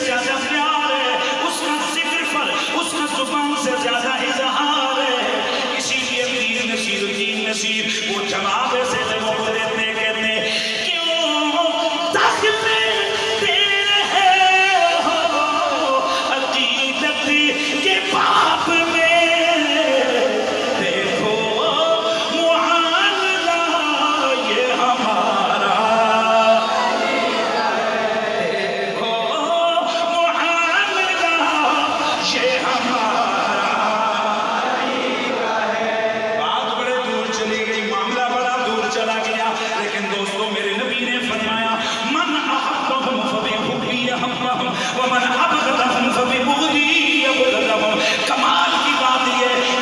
زیادہ پیار ہے، اس کا ذکر پر اس کا زبان سے زیادہ اظہار ہے. اسی لیے پیر نصیر الدین نصیر وہ جواب سے جواب دیتے کہتے کیوں داخل دے رہے ہو عقیدت کے باب میں، دیکھو معاملہ یہ ہمارا، دیکھو معاملہ یہ ہمارا. بات بڑے دور چلی گئی، معاملہ بڑا دور چلا گیا، لیکن دوستو میرے نبی نے فرمایا من احبهم فبحبی احبهم ومن ابغضهم فببغضی ابغضهم. کمال کی بات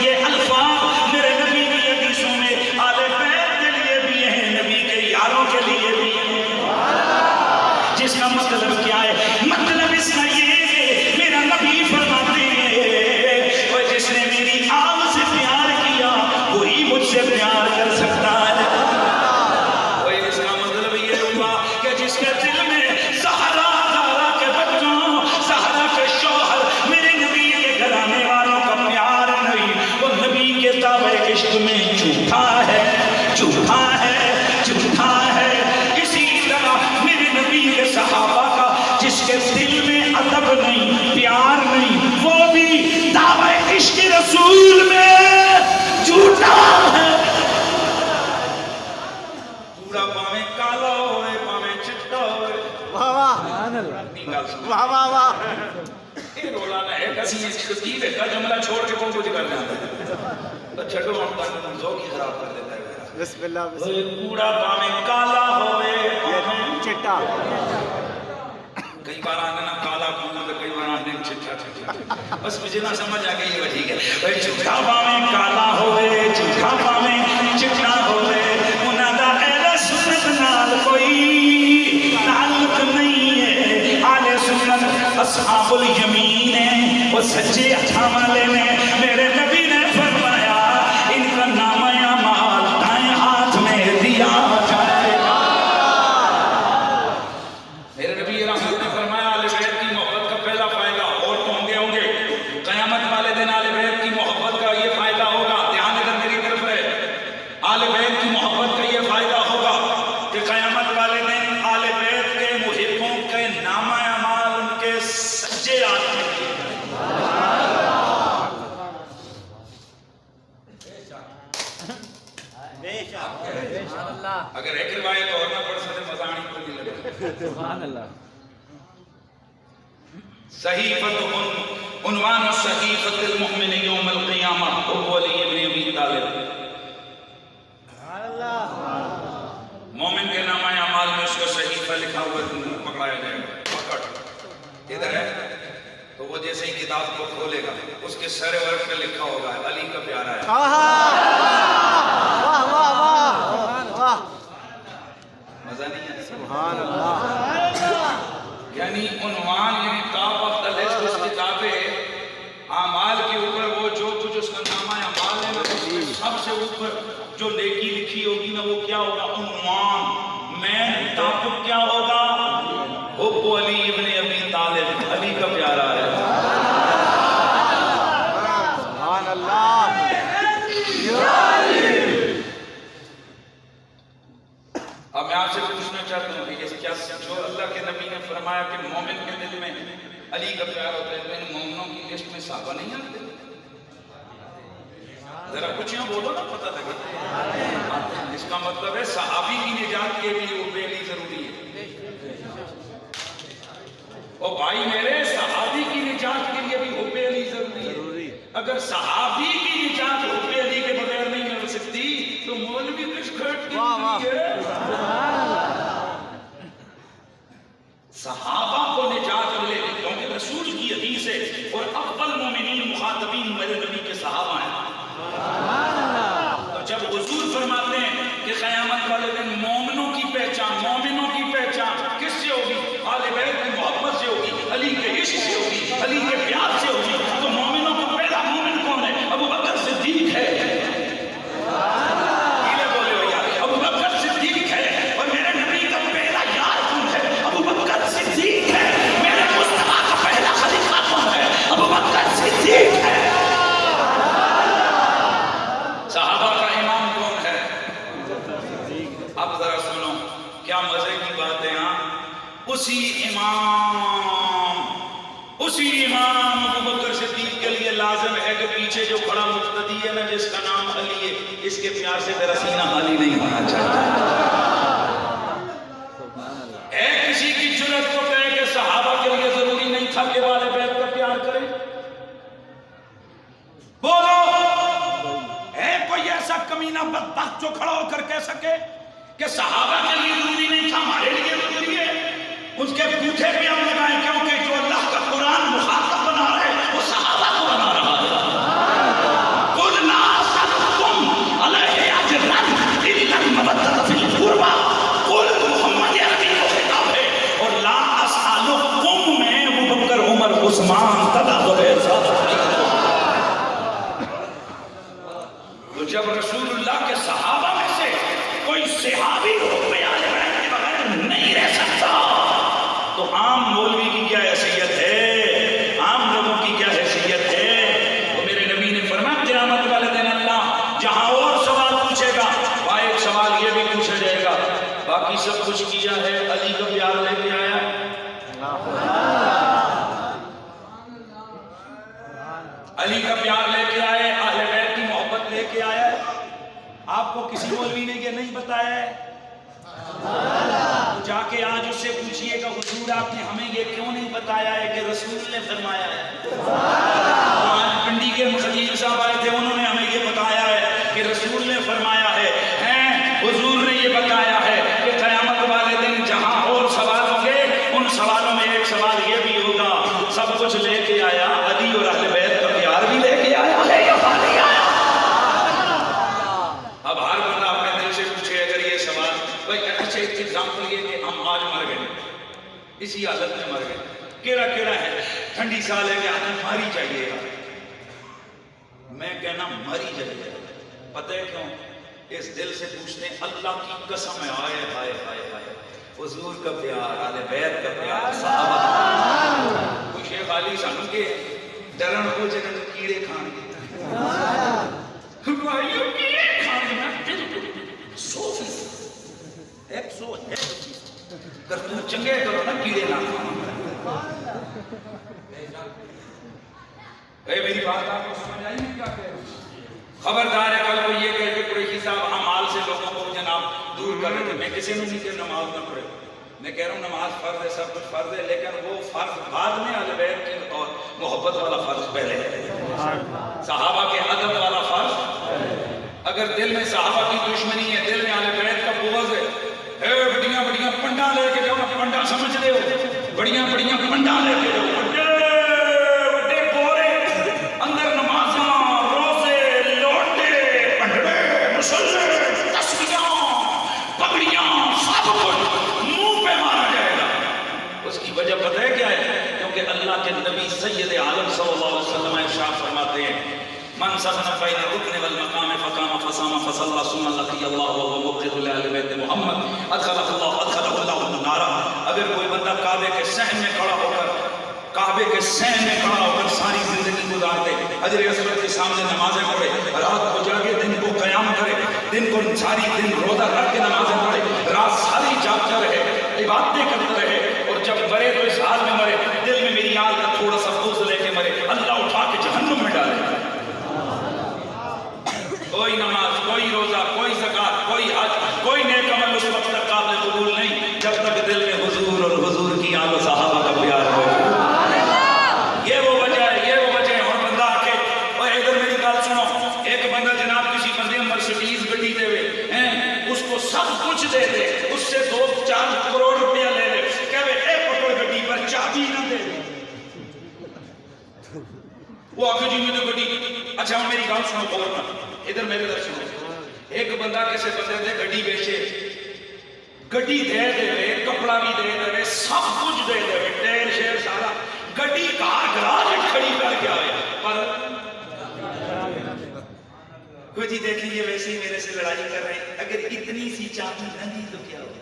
یہ الفاظ میرے نبی کی حدیثوں میں آل بیت کے لیے بھی ہیں، نبی کے یاروں کے لیے بھی ہیں. جس کا مطلب کیا ہے؟ مطلب اس کا یہ ہے کہ میرا نبی فرماتے ہیں اور جس نے میری آل سے پیار کیا وہی مجھ سے پیار کر سکتا ہے. وہی اس کا مطلب یہ ہوا کہ جس کے دل میں زہرا زہرا کے بچوں، زہرا کے شوہر، میرے نبی کے گھرانے والوں کا پیار نہیں، وہ نبی کے تابع عشق میں جھوٹا ہے، جھوٹا ہے، جھوٹا ہے. اسی طرح میرے نبی کے صحابہ کا جس کے دل میں ادب نہیں، پیار نہیں، وہ بھی دعوی عشق رسول میں جھوٹا ہے. پورا پاویں کالا ہوئے پاویں چٹا ہوئے. واہ واہ واہ واہ واہ. یہ رولا نہ ہے کسی کی کا جملہ چھوڑ کے کون کچھ کر جاتا ہے تو چھٹو ہم تک ذوق ہی خراب کر دیتا ہے. بسم اللہ بسم اللہ. پورا پاویں کالا ہوئے یہ چٹا. کئی بار آنے نا کالا پورا تو کئی بار آنے چٹا چٹا. بس مجھے نہ سمجھ آ گئی ہے ٹھیک ہے. چٹا پاویں کالا ہوئے چٹا پاویں چٹا ہوئے انہاں دا اہل سنت نال کوئی تعلق نہیں ہے. اہل سنت اصحاب الیمین ہیں، وہ سچے ہاتھ والے ہیں. میرے نبی نے فرمایا ان کا نام اعمال دائیں ہاتھ میں دیا جائے گا. میرے نبی رحمت نے فرمایا اہل بیت کی محبت کا پہلا فائدہ اور تو ہوں گے قیامت والے دن اہل بیت کی محبت کا یہ فائدہ ہوگا. دھیان ادھر میری طرف ہے. اہل بیت کی محبت کا یہ فائدہ ہوگا کہ قیامت والے دن اہل بیت کے محبوں کے نام اعمال ان کے سچے ہاتھ میں دیے جائیں گے. اگر ایک روایت اور نہ پڑھ سکتے مزاحی کو نہیں لگے. سبحان اللہ. صحیفت عنوان صحیفت المؤمن یوم القیامہ ابو علی ابن ابی طالب. سبحان اللہ. مومن کے نامہ اعمال میں اس کا صحیفہ لکھا ہوا پکڑایا جائے گا. پکڑ ادھر ہے تو وہ جیسے ہی کتاب کو کھولے گا اس کے سر ورق پہ لکھا ہوگا علی کا پیارا ہے. واہ واہ واہ واہ. مزہ نہیں ہے؟ سبحان اللہ. یعنی عنوان یعنی ٹاپ آف دا لسٹ اس کتاب اعمال کے اوپر وہ جو کچھ اس کا نامہ اعمال ہے سب سے اوپر جو نیکی لکھی ہوگی نا وہ کیا ہوگا؟ عنوان میں ٹاپک کیا ہوگا؟ حب علی ابن ابی طالب، علی کا پیارا ہے. سبحان اللہ. اب میں آپ سے پوچھنا چاہتا ہوں کہ کیا جو اللہ کے نبی نے فرمایا کہ مومن کے دل میں علی کا پیار ہوتا ہے تو ان مومنوں کی لسٹ میں صحابہ نہیں آتے؟ ذرا کچھ یوں بولو نا پتہ لگے. اس کا مطلب ہے صحابی کی نجات کے لیے وہ علی ضروری ہے. اور بھائی میرے صحابی کی نجات کے لیے بھی حب علی ضروری ہے. اگر صحابی کی نجات حب علی کے بغیر نہیں مل سکتی تو مولوی کس کھٹ کی ہے؟ صحابہ کو نجات ملے گی کیونکہ رسول کی حدیث ہے اور افضل مومنین مخاطبین میرے نبی کے صحابہ ہیں. تو جب حضور فرماتے ہیں کہ قیامت والے دن مومنوں کی پہچان، مومنوں کی پہچان کس سے ہوگی؟ آل بیت کی محبت سے ہوگی، علی کے عشق سے ہوگی، علی کے پیار سے ہوگی. تو مومنوں کو پہلا مومن کون ہے؟ ابو بکر صدیق ہے. بولے بھیا ابو بکر صدیق ہے. اور میرے نبی کا پہلا یار کون ہے؟ ابو بکر صدیق ہے. میرے مصطفیٰ کا اسی امام ابو بکر صدیق کے لیے لازم ہے کہ پیچھے جو کھڑا مقتدی ہے نا جس کا نام علی ہے، اس کے پیار سے میرا سینہ خالی نہیں ہونا چاہیے۔ ہے کسی کی جرأت کو کہے کہ صحابہ کے لیے ضروری نہیں تھا کہ والے بیت کا پیار کریں؟ بولو، ہے کوئی ایسا کمینہ بدبخت جو کھڑا ہو کر کہہ سکے کہ صحابہ کے لیے ضروری نہیں تھا، ہمارے لیے ضروری ہے؟ اس کے پوچھے پہ ہم لگائیں، کیونکہ جو اللہ کا قرآن مخاطب بنا رہا ہے وہ صحابہ کو بنا رہا ہے۔ قُلْ لَا أَسْأَلُكُمْ عَلَيْهِ أَجْرًا إِلَّا الْمَوَدَّةَ فِي الْقُرْبَى۔ قُلْ محمد عربی کو خطاب ہے، اور لا أَسْأَلُكُمْ میں ابو بکر، عمر، عثمان تداخل ہے۔ تو جب رسول اللہ کے صحابہ میں سے کوئی صحابی حکم آل بیت کے بغیر نہیں رہ سکتا، تو عام مولوی کی کیا حیثیت ہے، عام لوگوں کی کیا حیثیت ہے؟ تو میرے نبی نے فرمایا قیامت والے دن اللہ جہاں اور سوال پوچھے گا وہاں ایک سوال یہ بھی پوچھا جائے گا، باقی سب کچھ کیا ہے، علی کا پیار لے کے آیا ہے؟ علی کا پیار لے کے آئے، اہل بیت کی محبت لے کے آیا ہے؟ آپ کو کسی مولوی نے یہ نہیں بتایا ہے؟ جا کے آج اس سے پوچھئے گا حضور آپ نے ہمیں یہ کیوں نہیں بتایا ہے کہ رسول نے فرمایا ہے؟ آج پنڈی کے خطیب صاحب آئے تھے، انہوں نے ہمیں یہ بتایا ہے کہ رسول نے فرمایا ہے، حضور نے یہ بتایا ہے کہ قیامت والے دن جہاں اور سوال ہوں گے ان سوالوں میں ایک سوال یہ بھی ہوگا، سب کچھ لے کے آیا علی اور اہل بیت کا پیار بھی لے کے آیا ہے یا خالی آیا؟ اب ہر بندہ اپنے دل سے پوچھے اگر یہ سوال، بھائی اچھا ایک ایگزامپل یہ کہ ہم آج مر گئے، اسی حالت میں مر گئے، کیڑا ہے، ٹھنڈی سال ہے کہ آدمی ماری چاہیے گا، میں کہنا ماری چاہیے، پتہ ہے کیوں؟ اس دل سے پوچھتے ہیں اللہ کی قسم ہے، ہائے ہائے ہائے ہائے، حضور کا پیار، اہل بیت کا پیار، صحابہ کوئی شیخ علی سانو کے ڈرن کو جنن کیڑے کھان گے، بھائیو کیڑے کھان گے، سو فیصد ایک سو ہے اگر تم چنگے کرو نا کیڑے نہ کھانا۔ میری بات آپ کو سمجھ آئی نہیں کیا کہہ رہا ہوں؟ خبردار ہے کل کو یہ کہہ کہ قریشی صاحب اعمال سے لوگوں کو جناب دور کر رہے تھے، میں کسی نے نہیں کہ نماز نہ پڑھے، میں کہہ رہا ہوں نماز فرض ہے، سب کچھ فرض ہے، لیکن وہ فرض بعد میں اہل بیت کی اور محبت والا فرض پہلے ہے، صحابہ کے ادب والا فرض۔ اگر دل میں صحابہ کی دشمنی ہے، دل میں اہل بیت کا بغض ہے، بڑیاں بڑیاں پنڈا لے کے جاؤ، پنڈا سمجھ رہے ہو، بڑیاں بڑیاں پنڈا لے کے جاؤ، بڑے بورے اندر نمازاں، روزے، لوٹے، پنڈے، مسلے، تسبیحاں، پگڑیاں، سب کچھ منہ پہ مارا جائے گا۔ اس کی وجہ پتہ ہے کیا ہے؟ کیونکہ اللہ کے نبی سید عالم صلی اللہ علیہ وسلم ارشاد فرماتے ہیں من سبن بین الرکن والمقام فقام فصام فصلى ثم لقي الله وهو مبغض لأهل بيت محمد ادخله الله النار۔ اگر کوئی بندہ کعبے کے صحن میں کھڑا ہو کر ساری زندگی گزار دے، حجر اسود کے سامنے نمازیں پڑھے، رات کو جاگے، دن کو قیام کرے، دن کو ساری دن روزہ رکھ کے نمازیں پڑھے، رات ساری جاگتا رہے، عبادتیں کرتا رہے، اور جب مرے تو اس حال میں مرے دل میں میری آل کا تھوڑا سا بغض لے کے مرے، اللہ اٹھا کے جہنم میں ڈالے۔ کوئی نماز، کوئی روزہ، کوئی زکات، کوئی حج، کوئی نیک عمل اس وقت تک قابل قبول نہیں جب تک دل میں حضور اور حضور کی آل و صحابہ کا پیار ہو۔ یہ وہ وجہ ہے، یہ وہ وجہ ہے۔ اور بندہ آ کے ادھر میری بات سنو، ایک بندہ جناب کسی بندے مرسیڈیز گڈی دے اس کو سب کچھ دے دے، اس سے 2-4 کروڑ روپیہ لے لے، کہے اے پکڑ گڈی پر چابی نہ دے دے، وہ آگے جی میں تو گڈی۔ اچھا میری بات سنو غور کر، ادھر میرے در سنو، ایک بندہ کیسے بندے دے گڈی بیچے، گڈی دے دے، کپڑا بھی دے دے، سب کچھ دے دے، ٹیر شیر سارا، گڈی کار گراج کھڑی کر کے آیا، پر کوئی جی دیکھیں یہ ویسے ہی میرے سے لڑائی کر رہے ہیں، اگر اتنی سی چابی نہ دی تو کیا ہوگا؟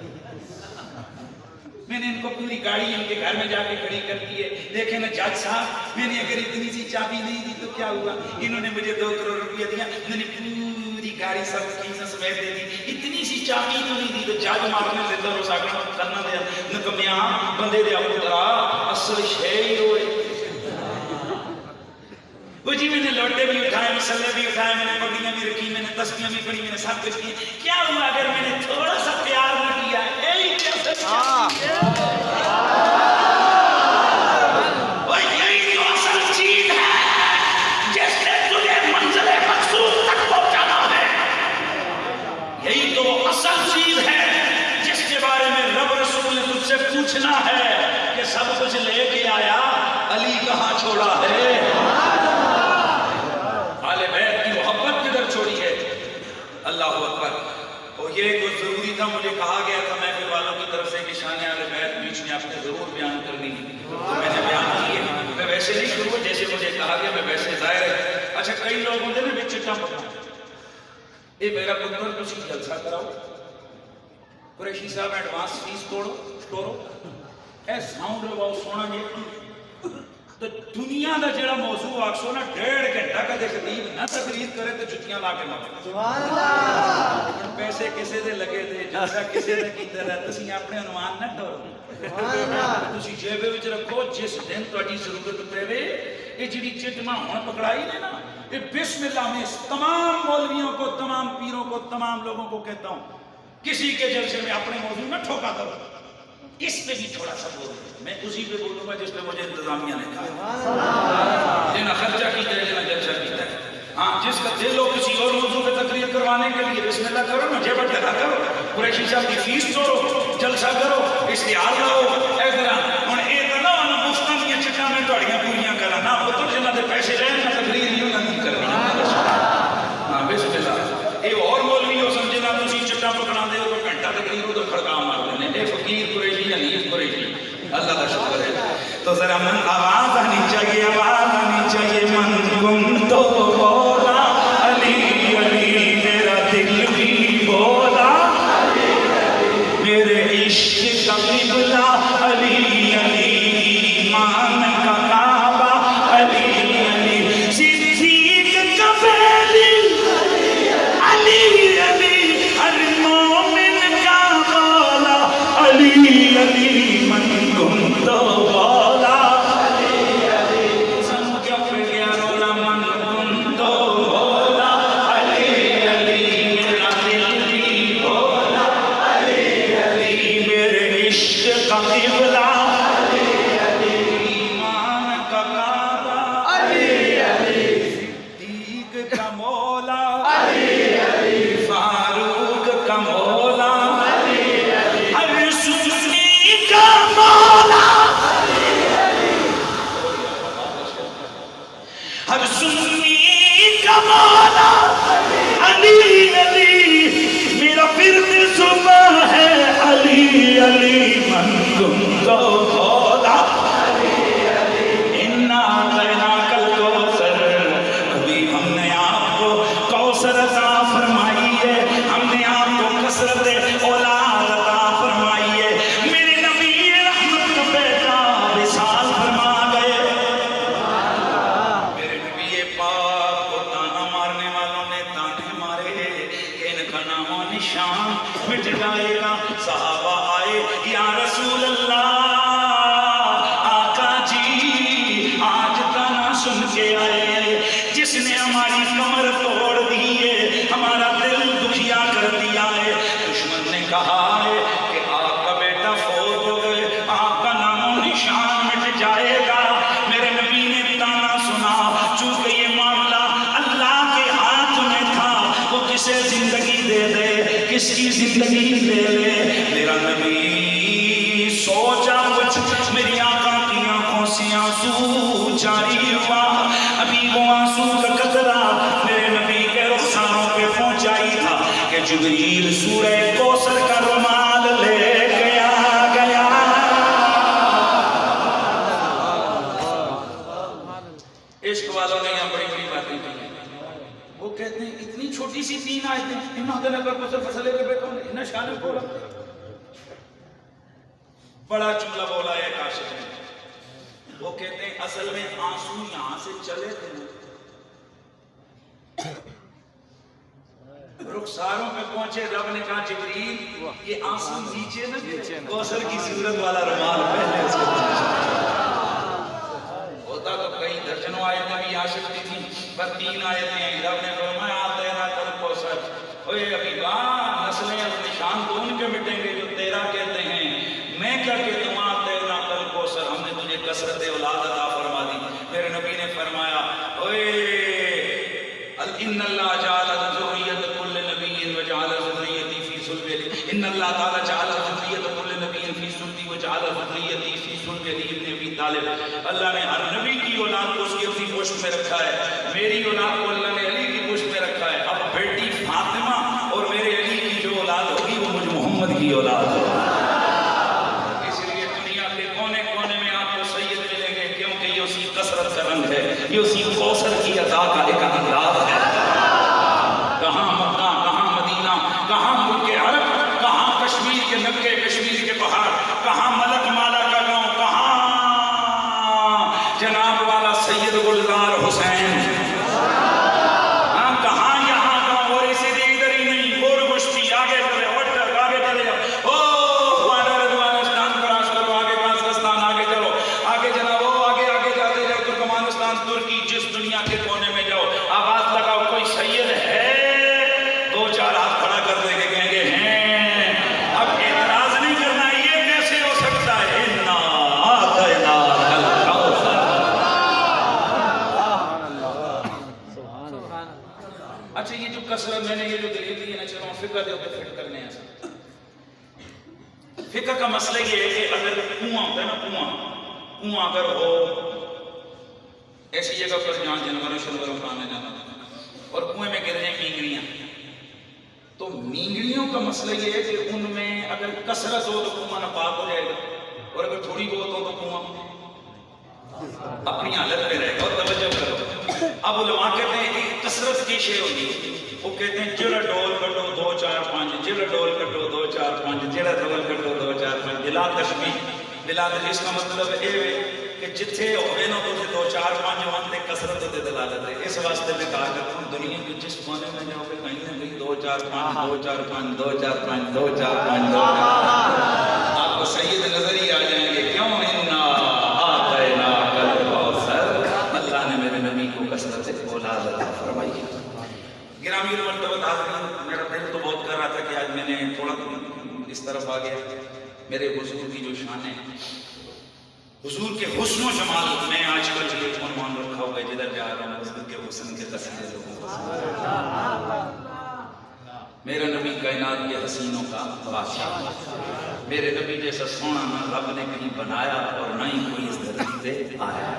میں نے ان کو پوری گاڑی ان کے گھر میں جا کے کھڑی کر دی ہے، دیکھیں نا جج صاحب، میں نے اگر اتنی سی چابی نہیں دی تو کیا ہوا؟ انہوں نے مجھے 2 کروڑ روپیہ دیا، میں نے پوری گاڑی سب کی سمیت دے دی، اتنی سی چابی تو نہیں دی تو جج مارنے دیتا رو ساکڑا کرنا دیا نکمیاں بندے دے پترا اصل شے ہی ہوئے وہ جی میں نے لوٹے بھی اٹھائے مسلے بھی اٹھائے میں نے پگڑیاں بھی رکھی میں نے تسبیحاں بھی پڑھی میں نے سب کچھ کیا کیا ہوا اگر میں نے تھوڑا سا پیار نہ کیا یہی تو اصل چیز ہے جس نے تجھے منزل مقصود تک پہنچانا ہے یہی تو اصل چیز ہے جس کے بارے میں رب رسول نے تجھ سے پوچھنا ہے کہ سب کچھ لے کے آیا علی کہاں چھوڑا ہے اللہ اکبر اور یہ تو ضروری تھا مجھے کہا گیا تھا محفل والوں کی طرف سے کہ شان اہل بیت بیچ میں آپ نے ضرور بیان کرنی تو میں نے بیان کیے میں ویسے نہیں شروع جیسے مجھے کہا گیا میں ویسے ظاہر ہے اچھا کئی لوگ ہوتے ہیں نا چٹا پکا یہ میرا پتر تسی جلسہ کراؤ قریشی صاحب ایڈوانس فیس توڑو اے ساؤنڈ لگاؤ سونا جی تو دنیا دا جڑا موضوع آکسو نا 1.5 گھنٹہ کا دے خطیب نہ تقریر کرے تو جتیاں لا کے مارے سبحان اللہ پیسے کسے دے لگے دے جلسہ کسے دے کیتا رہا تسی اپنے عنوان نہ ڈرو سبحان اللہ تسی جیبے وچ رکھو جس دن تہاڈی ضرورت پے یہ جڑی چٹما ہن پکڑائی نے نا یہ بسم اللہ میں تمام مولویوں کو تمام پیروں کو تمام لوگوں کو کہتا ہوں کسی کے جلسے میں اپنے موضوع نہ ٹھوکا کرو اس پہ بھی تھوڑا سا بولو میں اسی پہ بولوں گا جس پہ مجھے انتظامیہ نے کہا جنہیں خرچہ کیتا ہے جنہیں جلسہ کیتا ہے ہاں جس کا دل ہو کسی اور موضوع پہ تقریر کروانے کے لیے بسم اللہ کرو نا جیبٹ لگا کرو قریشی صاحب کی فیس توڑو جلسہ کرو اشتہار لاؤ اے طرح ہن اے تے نہ مفتاں دیاں چٹاں میں تہاڈیاں پوریاں کراں نہ پتر جنہاں دے پیسے لین نہ تقریر نہیں کرنی ہاں بسم اللہ اے اور مولوی ہو سمجھے نہ تسی چٹاں پکڑا دے تو گھنٹہ تقریر ادھر کھڑکا مار دے اے فقیر قریشی حنیف قریشی اللہ کا شکر ہے تو ذرا من آواز آنی چاہیے من گم تو بولا علی علی میرا دل بھی بولا میرے عشق کا قبلہ علی علی ایمان کا کعبہ علی علی صدیق کا بیلی علی علی ہر مومن کا مولا علی علی گم تو بولا علی علی سن کیا پڑ گیا رولا من گم تو بولا علی علی میرا دل بھی بولا علی علی میرے عشق کا قبلہ علی علی ایمان کا کعبہ علی علی صدیق کا مولا علی علی فاروق کا مولا علی علی ہر سنی کا مولا ہر سنی کا مولا علی علی میرا فرد صبح ہے علی علی من گم تو بولا علی علی انا اعطیناک الکوثر ابھی ہم نے آپ کو کوثر عطا فرمائی ہے ہم نے آپ کو کثرت اولاد عطا فرمائی ہے میرے نبی رحمت کا بیٹا وصال فرما گئے میرے نبی پاک کو تانا مارنے والوں نے تانے مارے کہ ان کا نام و نشان مٹ جائے گا صحابہ آئے یا رسول اللہ آقا جی آج تانا سن کے آئے جس نے ہماری کمر توڑ دی ہے ہمارا دل دکھیا کر دیا ہے دشمن نے کہا ہے کہ آپ کا بیٹا فوت ہو گئے آپ کا نام و نشان مٹ جائے گا میرے نبی نے تانا سنا چونکہ یہ معاملہ اللہ کے ہاتھ میں تھا وہ کسے زندگی دے دے کس کی زندگی دے لے میرا نبی سوچا کچھ میری آقا کی آنکھوں سے آنسو جاری ہوا ابھی وہ آنسو کا قطرہ میرے نبی کے رخساروں پہ پہنچائی تھا کہ جبریل سورہ کوثر کا رومال لے گیا عشق والوں نے یہاں بڑی بڑی باتیں کی ہیں وہ کہتے ہیں اتنی چھوٹی سی 3 آیتیں انہوں نے اگر کوثر فصلے کے بیٹوں نے انہیں شان بولا بڑا جملہ بولا ہے کاشف نے وہ کہتے ہیں اصل میں آنسو یہاں سے چلے تھے رخساروں پہ پہنچے رب نے کہا جبریل یہ آنسو نیچے نہ کوثر کی صورت والا رومال پہنے کثرت اولاد عطا فرما دی. میرے نبی نے فرمایا ان اللہ جعل ذریۃ کل نبی وجعل ذریتی فی صلبہ ان اللہ تعالی جعل ذریۃ کل نبی فی صلبہ وجعل ذریتی فی صلبہ ابن ابی طالب. اللہ نے ہر نبی کی اولاد کو اس کی اپنی پشت میں رکھا ہے. میری اولاد کو اللہ نے علی کی پشت میں رکھا ہے. اب بیٹی فاطمہ اور میرے علی کی جو اولاد ہوگی وہ مجھ محمد کی اولاد ہوگی. اس لیے دنیا کے کونے کونے میں آپ کو سید ملیں گے کیونکہ یہ اسی کثرت کا رنگ ہے, یہ اسی کوثر کی عطا کا ایک انداز ہے. کہاں مکہ, کہاں مدینہ, کہاں ملک عرب, کہاں کشمیر کے نقے, کشمیر کے پہاڑ, کہاں ملک مالا کا گاؤں, کہاں جناب والا سید گلزار حسین, کہاں یہاں کا. اور اسی لیے ادھر ہی نہیں, گور گشتی آگے چلے, وٹر آگے چلے جاؤ, افغانستان کراس کرو, آگے پاکستان آگے چلو, آگے جناب آگے آگے جاتے جاؤ, ترکمانستان, ترکی, جس دنیا کے کونے میں جاؤ, آواز لگاؤ کوئی سید ہے, دو چار ہاتھ کھڑا کر دے کے کہیں گے ہیں. اب اعتراض نہیں کرنا, یہ کیسے ہو سکتا ہے؟ انا اعطینا الکوثر. اچھا یہ جو کثرت میں نے یہ جو دلیل دی ہے نا, چلو فقہ دے اوپر فٹ کرنے ہیں. فقہ کا مسئلہ یہ ہے کہ اگر کنواں ہوتا ہے نا, کنواں اگر ہو ایسی جگہ پر جہاں جانوروں شنوروں کھانے جانا اور کنویں میں گر جائیں مینگڑیاں, تو مینگڑیوں کا مسئلہ یہ ہے کہ ان میں اگر کثرت ہو تو کنواں ناپاک ہو جائے گا, اور اگر تھوڑی بہت ہو تو کنواں اپنی حالت میں رہے گا. اور توجہ کرو, اب علماء کہتے ہیں کہ کثرت کی شے ہوگی, وہ کہتے ہیں جڑا ڈول کٹو 2 4 5, جڑا ڈول کٹو 2 4 5, جڑا ڈول کٹو 2 4 5, بلا تشبیہ. بلا تشبیہ اس کا مطلب یہ ہے کہ جتھے ہوئے نا تو 2 4 5 ہوتے کثرت ہوتے دلالت ہے. اس واسطے میں کہا کرتا ہوں دنیا کے جس کونے میں جاؤ گے کہیں نہ کہیں 2 4 5 2 4 5 2 4 5 2 4 5 2 4 آپ کو سید نظر ہی آ جائیں گے. کیوں؟ انا اعطینا الکوثر. اللہ نے میرے نبی کو کثرت اولاد عطا فرمائی. گرامی المرتبہ حاضرین, میرا دل تو بہت کر رہا تھا کہ آج میں نے تھوڑا اس طرف آ گیا. میرے حضور کی جو شان ہے, حضور کے حسن و جمال, میں آج کل جو عنوان رکھا ہوگا جدھر جا رہا ہوں حضور کے حسن کے قصیدے لوگوں کو. میرے نبی کائنات کے حسینوں کا بادشاہ, میرے نبی جیسا سونا نہ رب نے کہیں بنایا اور نہ ہی کوئی اس دھرتی پہ آیا.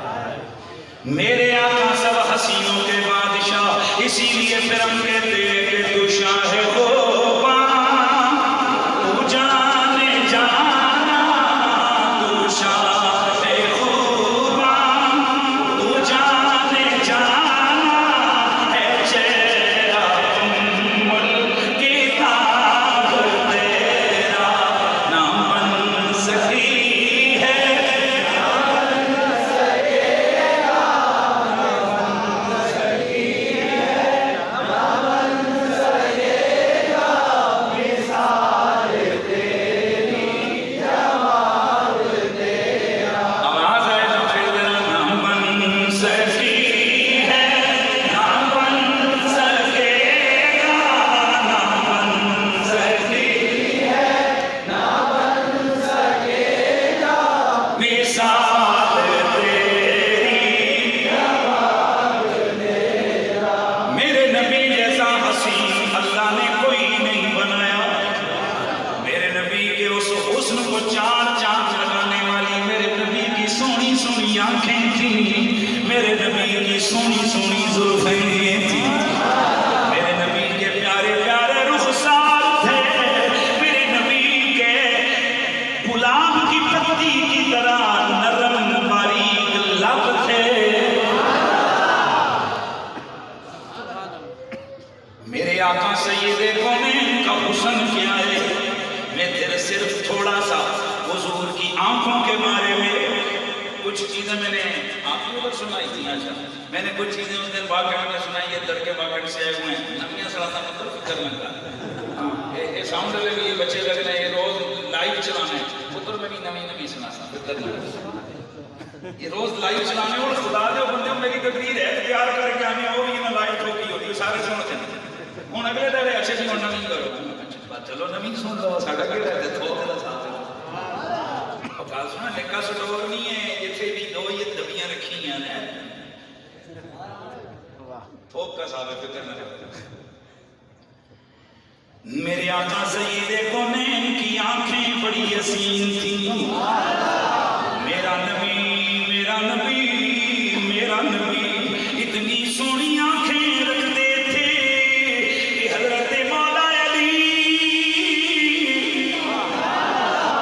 میرے آقا سب حسینوں کے بادشاہ, اسی لیے پھر ہم کہتے ہیں کہ تو شاہ خوباں, تو جانے جانا, تو شاہ خوباں, تو جانے جانا ہے چہرہ ام الکتاب تیرا, نہ بن سکی ہے میرے نبی کی سونی سونی زلفیں تھی, میرے نبی کے پیارے پیارے رخسار تھے, میرے نبی کے گلاب کی پتی کی طرح نرم باریک لب تھے. میرے آقا سید کونین کا حسن کیا ہے, میں تیرے صرف تھوڑا سا حضور کی آنکھوں کے بارے میں کچھ چیزیں میں نے آپ کو ادھر سنائی تھی. اچھا میں نے کچھ چیزیں اس دن واقعہ میں سنائی, یہ لڑکے واقعہ سے آئے ہوئے ہیں, نمیاں سلاتا مطلب فکر میں کا یہ ساؤنڈ لے بھی یہ بچے لگ رہے ہیں, یہ روز لائیو چلانے پتر میں بھی نمی سنا سا فکر میں, یہ روز لائیو چلانے اور خدا دے بندے میری تقریر ہے تیار کر کے آنے وہ بھی نہ لائیو ٹھوکی ہوتی ہے سارے سنتے ہیں. ہوں اگلے دے اچھے جی ہوں نمی کرو, چلو نمی سن لو ساڈا کیا رہتے تھو تیرا ساتھ گل سنا نکا سٹور نہیں ہے جتھے بھی چلیاں نے تھوک کا صاحب فکر نہ کرتے میرے آقا سید کونین کی آنکھیں بڑی حسین تھی میرا نبی میرا نبی میرا نبی اتنی سونی آنکھیں رکھتے تھے کہ حضرت مولا علی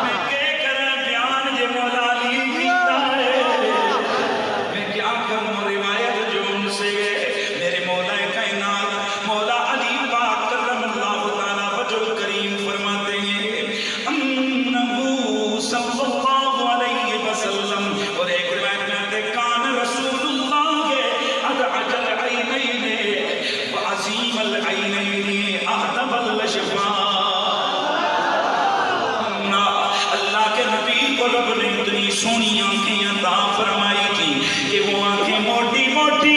میں کہہ کر بیان جو مولا علی کیتا ہے میں کیا کروں روایت جو ان سے گئے میرے مولا کائنات مولا علی پاک کرم اللہ تعالیٰ وجہ کریم فرماتے ہیں انہو صلی اللہ علیہ وسلم اور ایک روایت میں آتے کان رسول اللہ ادعج العینین وعظیم العینین احدب الشفاء اللہ کے نبی کو رب نے اتنی سونی آنکھیں عطا فرمائی تھی کہ وہ آنکھیں موٹی موٹی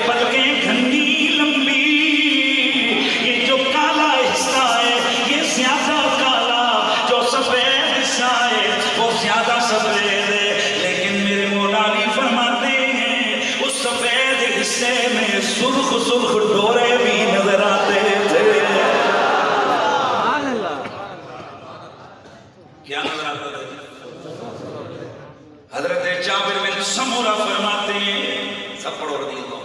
پلکیں گھنی لمبی یہ جو کالا حصہ ہے یہ زیادہ کالا جو سفید حصہ ہے وہ زیادہ سفید ہے لیکن میرے مولا علی فرماتے ہیں اس سفید حصے میں سرخ سرخ ڈورے بھی نظر آتے تھے کیا نظر آتا تھا حضرت جابر بن سمورہ فرماتے ہیں سب پڑھو رضی اللہ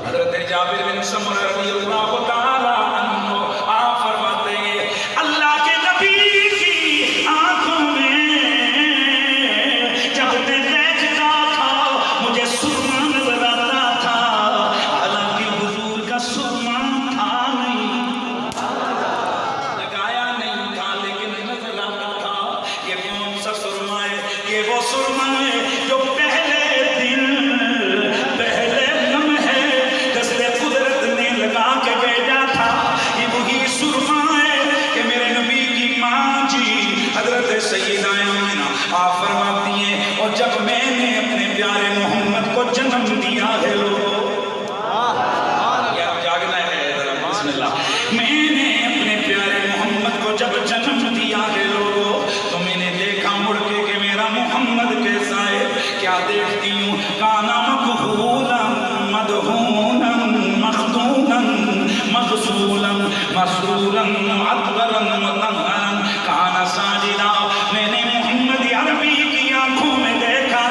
حضرت جابر بن سمورہ رضی اللہ تعالی عنہ آپ فرماتے ہیں اللہ کے نبی کی آنکھوں میں جب میں دیکھتا تھا مجھے سرما نظر آتا تھا حالانکہ حضور کا سرما تھا نہیں لگایا نہیں تھا لیکن نظر آتا تھا یہ کون سا سرما ہے یہ وہ سرما ہے جو پہلے دن پہلے لمحے دست قدرت نے لگا کے بھیجا تھا یہ وہی سرما ہے کہ میرے نبی کی ماں جی حضرت سیدہ آمینہ آپ فرماتی ہیں اور جب میں نے اپنے پیارے محمد کو جنم دیا ہے لوگوں یا جاگنا ہے ذرا بسم اللہ میں نے اپنے پیارے محمد کو جب جنم دیا ہے لوگوں تو میں نے دیکھا مڑ کے کہ میرا محمد کیسا ہے کیا دیکھتی ہوں کانا مقبولا مدہونا مخدونا مغسولا مسرورا معطرا مطہرا کانا ساجدا میں نے محمد عربی کی آنکھوں میں دیکھا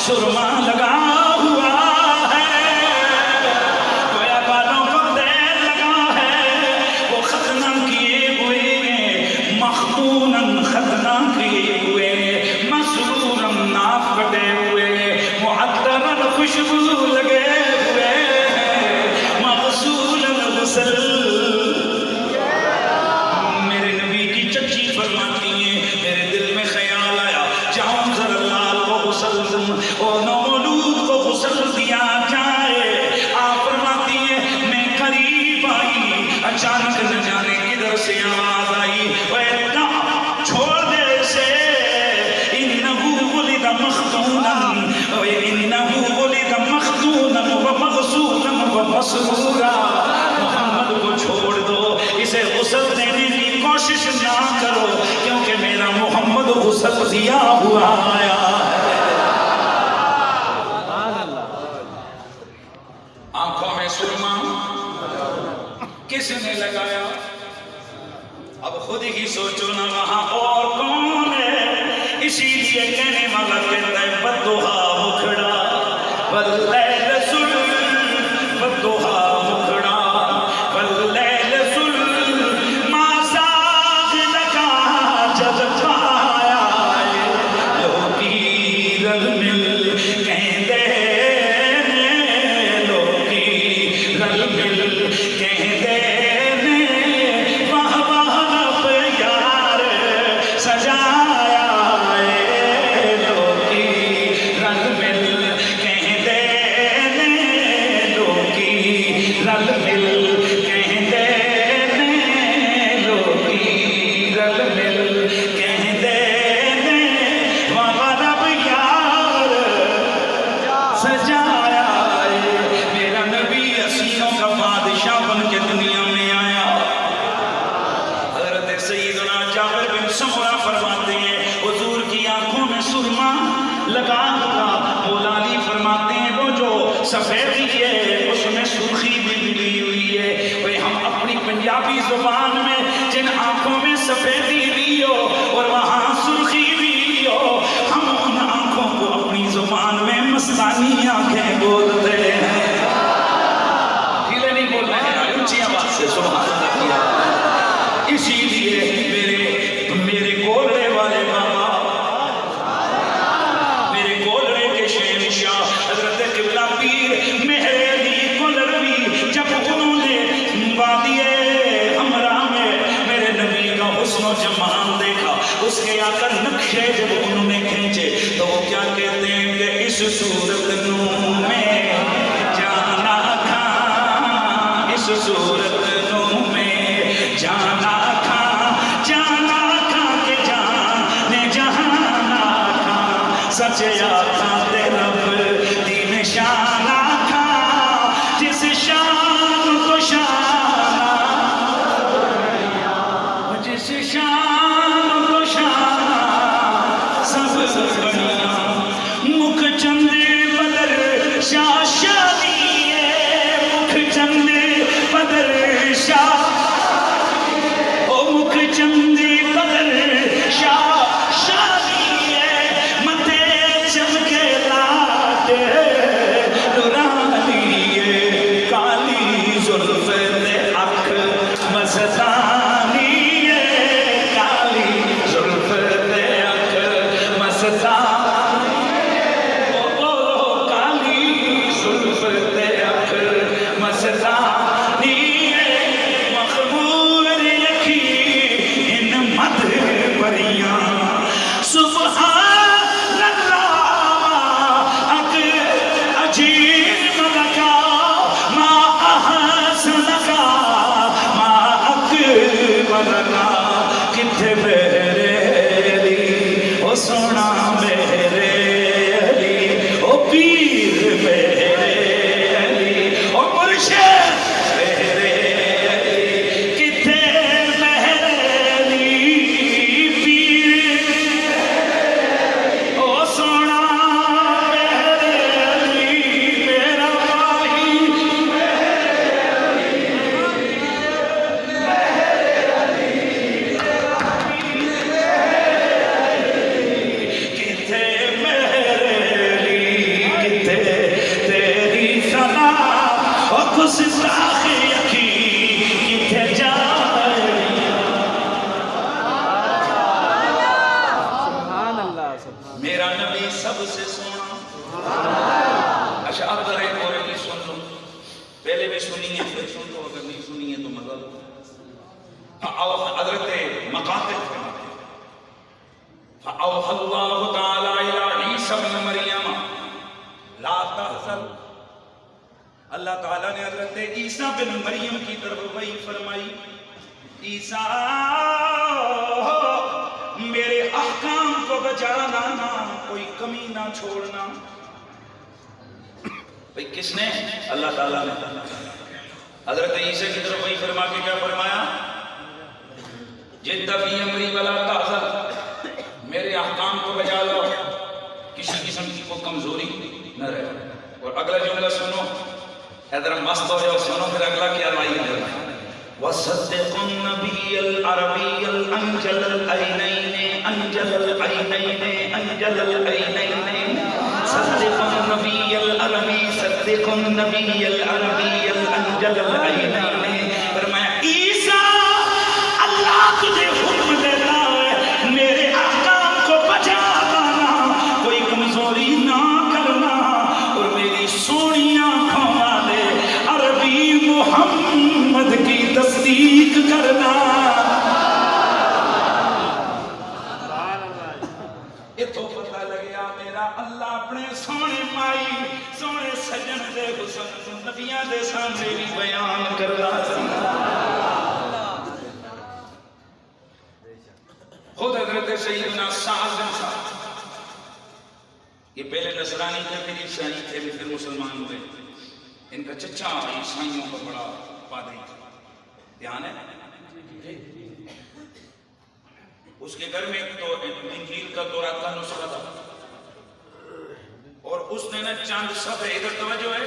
سرما لگا ہوا ہے گویا بالوں کو تیل لگا ہے وہ ختنہ کیے ہوئے ہیں مخدونا ختنہ کیے ہوئے ہیں مسرورا ناف کٹے ہوئے ہیں معطرا خوشبو لگے ہوئے ہیں مغسولا غسل میرے نبی کی چچی فرماتی ہیں میرے دل میں خیال آیا جاؤں ذرا لال کو غسل دوں اور نومولود کو غسل دیا جائے آپ فرماتی ہیں میں قریب آئی اچانک نہ جانے کدھر سے آواز آئی وَإِنَّا چھوڑ دے سے إِنَّهُ وُلِدَ مَخْدُونًا وَإِنَّهُ وُلِدَ مَخْدُونًا وَمَغْسُولًا وَمَسْرُورًا محمد کو چھوڑ دو اسے غسل دینے کی کوشش نہ کرو کیونکہ میرا محمد غسل دیا ہوا آیا ہے آنکھوں میں سرما کس نے لگایا اب خود ہی سوچو نا وہاں اور کون ہے اسی لیے کہنے والا کہتا ہے بدوہا مکھڑا واللیل سل بدوہا مکھڑا واللیل سل ما ساغ لگا جب پایا لوکی رل مل کہندے لوکی رل مل کہندے واہ واہ رب یار سجایا لوکی سفیدی ہے اس میں سرخی بھی ملی ہوئی ہے. بھئی ہم اپنی پنجابی زبان میں جن آنکھوں میں سفیدی بھی ہو اور وہاں سرخی بھی ہو, ہم ان آنکھوں کو اپنی زبان میں مستانی آنکھیں بولتے ہیں. ڈھیلے نہیں بول رہے ہیں, اونچی آواز سے سبحان اللہ کیا. اسی لیے میرے گولڑے والے بابا, میرے گولڑے کے شہنشاہ حضرت قبلہ پیر مہر علی گولڑوی, جب انہوں نے وادی ہمراہ میں میرے نبی کا حسن و جمال دیکھا, اس کے آقا نقشے جب انہوں نے کھینچے تو وہ کیا کہتے ہیں کہ اس صورت نو میں جانا تھا, اس صورت نو میں جانا تھا, جانا تھا کہ جانے جہانا تھا, سچ آقا دے رب دی نشانہ تھا, جس شان کو شانہ, جس شان کو شانہ سب بڑھیا, مکھ چندے بدر شاہ شادی ہے, مکھ چندے بدر شاہ, او مکھ چندے بدر شاہ شادی ہے, متھے چمکے لات نورانی ہے, کالی زلف تے اکھ مستانی ہے, کالی زلف تے اکھ مستانی ہے, او کالی زلف تے اکھ مستانی ہے, مخمور یکھی ان مدھ بریاں, سبحان اللہ اک عجیب لگا, ما احسن لگا, ما اکبر لگا, کتھے میرے علی او سونا میرے علی, او پیر میرے علی, او مرشد میرے علی, کتھے میرے علی پیر, او سونا میرے علی, میرا بھائی کتھے میرے علی, کتھے تیری ثنا, او گستاخ یکی کتھے جائے. سبحان اللہ, سبحان میرا نبی سب سے سونا. اشعار ذرا ایک اور بھی سن لو, پہلے بھی سنی ہے پھر سن لو, اگر نہیں سنی ہے تو مزہ لو. حضرت مقاتل فرماتے ہیں, فَأَوْحَى اللَّهُ تَعَالَى إِلَىٰ عِيسَى ابْنِ مَرْيَمَ لَا تَحْزَنْ, اللہ تعالیٰ نے حضرت عیسیٰ بن مریم کی طرف وحی فرمائی, عیسیٰ میرے احکام کو بجا لانا, کوئی کمی نہ چھوڑنا. بھئی کس نے؟ اللہ تعالیٰ نے. حضرت عیسیٰ کی طرف وحی فرما کے کیا فرمایا؟ جد فی امری ولا تحزن, میرے احکام کو بجا لاؤ, کسی قسم کی کوئی کمزوری نہ رہے. اور اگلا جملہ سنو, ادھر مست ہو جاؤ, سنو پھر اگلا کیا لائی ہے. وَصَدِّقُ النَّبِيَّ الْعَرَبِيَّ الْأَنْجَلَ الْعَيْنَيْنِ أَنْجَلَ الْعَيْنَيْنِ أَنْجَلَ الْعَيْنَيْنِ, صَدِّقُ النَّبِيَّ الْعَرَبِيَّ, صَدِّقُ النَّبِيَّ الْعَرَبِيَّ الْأَنْجَلَ الْعَيْنَيْنِ. فرمایا عیسیٰ اللہ تجھے حکم دیتا ہے, میرے احکام کو بجا لانا, کوئی کمزوری نہ کرنا, اور میری سونی آنکھوں والے عربی محمد کی تصدیق کرنا. اتھوں پتہ لگیا میرا اللہ اپنے سونے مائی, سونے سجن دے حسن نبیاں دے سامنے بھی بیان کر رہا تھا. خود حضرت سیدنا سعد بن سعد, یہ پہلے نصرانی تھے, پھر عیسائی تھے, پھر مسلمان ہوئے. ان کا چچا عیسائیوں کا بڑا پادری تھا, دھیان ہے. اس کے گھر میں تو انجیل کا تورات کا نسخہ تھا, اور اس نے نا چاند صفحے, ادھر توجہ ہے,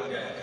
ਹੋ ਜਾਏਗਾ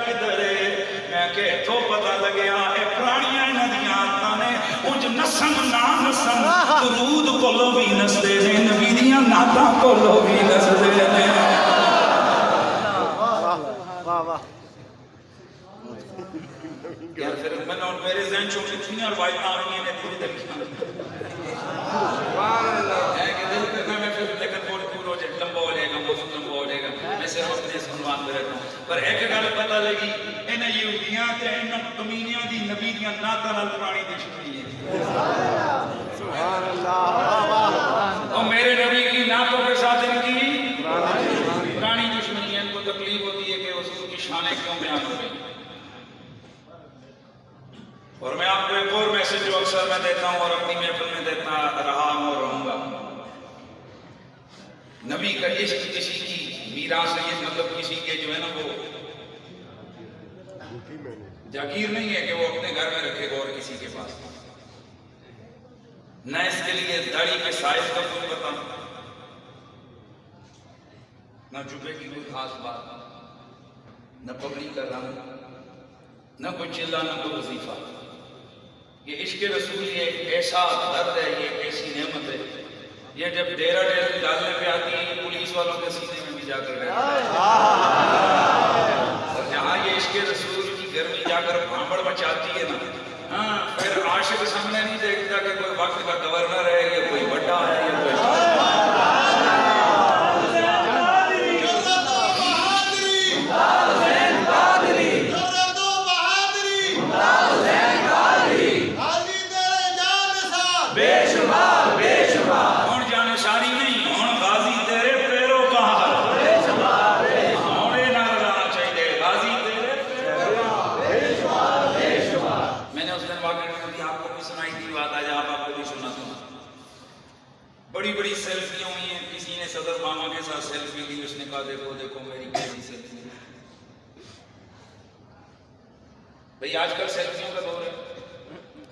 کدھر ہے؟ میں کہ تو پتہ لگیا اے پرانیاں ندیاں آدتاں نے انج نسن نہ نسن درود کولو بھی نسدے نے نبی دیاں نعتاں کولو بھی نسدے نے واہ واہ یار پھر میں نے میرے ذہن چوں کتنی روایتیں آ رہی ہیں تھوڑی دیکھیں سبحان اللہ ہے کہ دل کرنا میں پھر لیکن بہت پور ہو جائے لمبا ہو جائے گا موضوع لمبا ہو جائے گا میں صرف اپنے سنوان میں رہتا ہوں پر ایک گل پتہ لگی انہاں یہودیاں تے انہاں کمینیاں دی نبی دیاں نعتاں نال پرانی دشمنی ہے سبحان اللہ واہ واہ اور میرے نبی کی نعتوں کے ساتھ ان کی پرانی دشمنی ہے ان کو تکلیف ہوتی ہے کہ حضور کی شانیں کیوں بیان ہو گئی اور میں آپ کو ایک اور میسج جو اکثر میں دیتا ہوں اور اپنی محفل میں دیتا رہا ہوں اور رہوں گا نبی کا عشق کسی کی میراث ہے یہ مطلب کسی کے جو ہے نا وہ جاگیر نہیں ہے کہ وہ اپنے گھر میں رکھے گا اور کسی کے پاس نہ اس کے لیے داڑھی کے سائز کا کوئی پتہ نہ جبے کی کوئی خاص بات نہ پگڑی کا رنگ نہ کوئی چلا نہ کوئی وظیفہ یہ عشق رسول یہ ایک ایسا درد ہے یہ ایک ایسی نعمت ہے یہ جب ڈیرہ ڈیرہ ڈالنے پہ آتی ہے پولیس والوں کے سینے میں بھی جا کر رہتا ہے اور جہاں یہ عشق رسول کی گرمی جا کر بھانبڑ مچاتی ہے نا پھر عاشق سامنے نہیں دیکھتا کہ کوئی وقت کا گورنر ہے یا کوئی بڑا ہے یا کوئی بڑی بڑی سیلفیاں ہوئی ہیں کسی نے صدر ماما کے ساتھ سیلفی لی اس نے کہا دیکھو دیکھو میری کیسی سیلفی ہے بھئی آج کل سیلفیوں کا دور ہے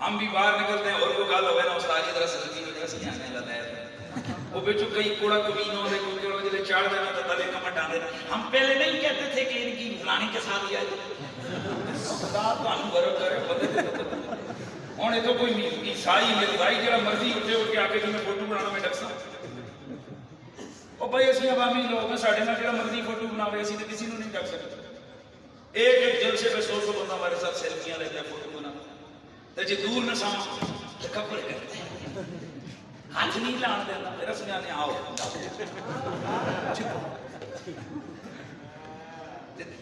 ہم بھی باہر نکلتے ہیں اور کو گال ہوئے نا استاد ادھر سیلفی وغیرہ سے آنے لگا ہے وہ بیچو کئی کوڑا کمینوں نے کوئی کوڑا جلے چاڑ دینا تو تلے کمٹ آنے ہم پہلے نہیں کہتے تھے کہ ان کی فلانی کے ساتھ لیا جائے خدا تو ہم برو کرے بدے ہونے تو کوئی عیسائی ملدائی جڑا مرضی اٹھے اٹھ کے آ کے میں فوٹو بنانا میں ڈکسا اور بھائی اسی عوامی لوگ ہیں ساڑھے میں جڑا مرضی فوٹو بناوے اسی تو کسی نے نہیں ڈک سکتا ایک ایک جلسے پہ 100 بندہ ہمارے ساتھ سیلفیاں لیتے ہیں فوٹو بنا تو جی دور نہ سامنے تکبر کرتے ہیں ہاتھ نہیں لان دینا میرا سنانے آؤ